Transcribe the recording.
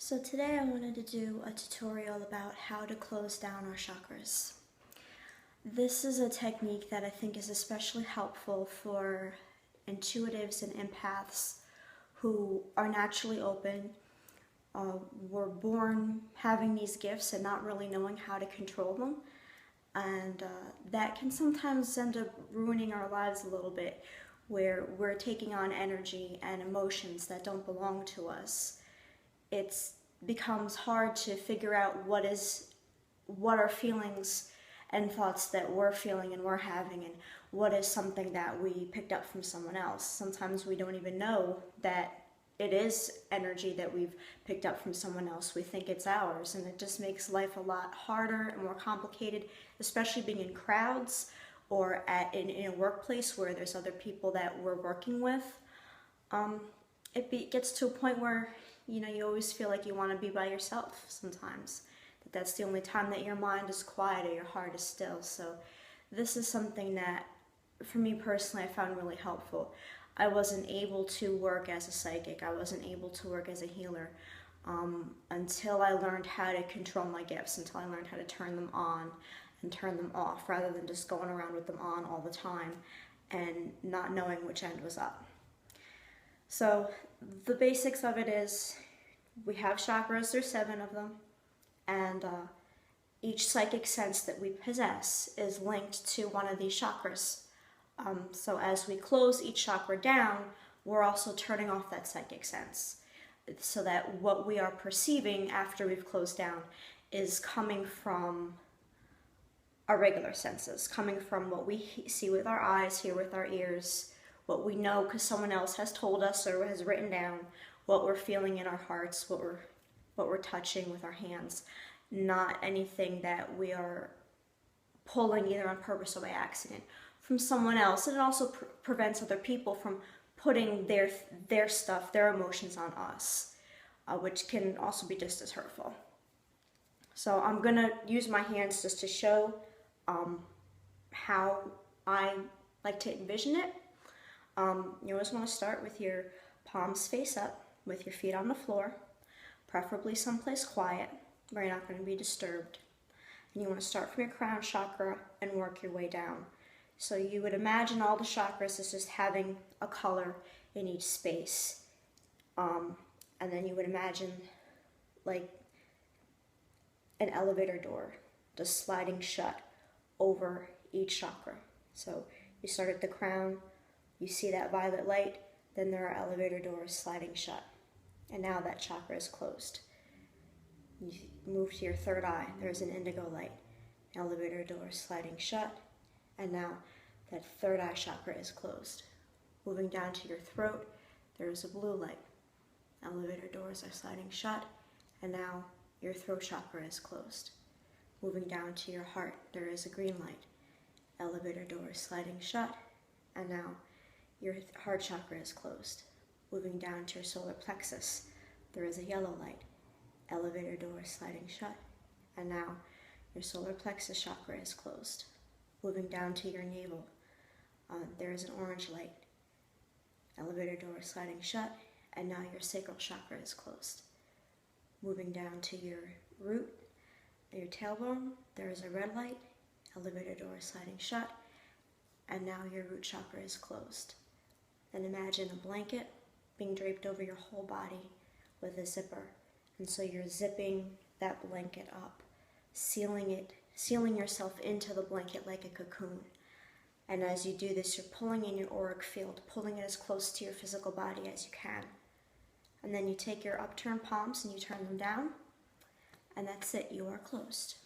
So today I wanted to do a tutorial about how to close down our chakras. This is a technique that I think is especially helpful for intuitives and empaths who are naturally open, were born having these gifts and not really knowing how to control them. And that can sometimes end up ruining our lives a little bit, where we're taking on energy and emotions that don't belong to us. It becomes hard to figure out what are feelings and thoughts that we're feeling and we're having, and what is something that we picked up from someone else. Sometimes we don't even know that it is energy that we've picked up from someone else. We think it's ours, and it just makes life a lot harder and more complicated, especially being in crowds or in a workplace where there's other people that we're working with. It gets to a point where you always feel like you want to be by yourself sometimes. That's the only time that your mind is quiet or your heart is still. So this is something that, for me personally, I found really helpful. I wasn't able to work as a psychic. I wasn't able to work as a healer until I learned how to control my gifts, until I learned how to turn them on and turn them off, rather than just going around with them on all the time and not knowing which end was up. So the basics of it is, we have chakras, there's 7 of them, and each psychic sense that we possess is linked to one of these chakras. So as we close each chakra down, we're also turning off that psychic sense, so that what we are perceiving after we've closed down is coming from our regular senses, coming from what we see with our eyes, hear with our ears, what we know because someone else has told us or has written down, what we're feeling in our hearts, what we're touching with our hands, not anything that we are pulling either on purpose or by accident from someone else. And it also prevents other people from putting their stuff, their emotions on us, which can also be just as hurtful. So I'm gonna use my hands just to show how I like to envision it. You always want to start with your palms face up, with your feet on the floor, preferably someplace quiet where you're not going to be disturbed. And you want to start from your crown chakra and work your way down. So you would imagine all the chakras as just having a color in each space. And then you would imagine like an elevator door just sliding shut over each chakra. So you start at the crown, you see that violet light, then there are elevator doors sliding shut. And now that chakra is closed. You move to your third eye, there's an indigo light, elevator doors sliding shut, and now that third eye chakra is closed. Moving down to your throat, there's a blue light, elevator doors are sliding shut, and now your throat chakra is closed. Moving down to your heart, there is a green light, elevator doors sliding shut, and now your heart chakra is closed. Moving down to your solar plexus, there is a yellow light, elevator door sliding shut, and now your solar plexus chakra is closed. Moving down to your navel, there is an orange light, elevator door sliding shut, and now your sacral chakra is closed. Moving down to your root, your tailbone, there is a red light, elevator door sliding shut, and now your root chakra is closed. Then imagine a blanket being draped over your whole body with a zipper. And so you're zipping that blanket up, sealing yourself into the blanket like a cocoon. And as you do this, you're pulling in your auric field, pulling it as close to your physical body as you can. And then you take your upturned palms and you turn them down, and that's it, you are closed.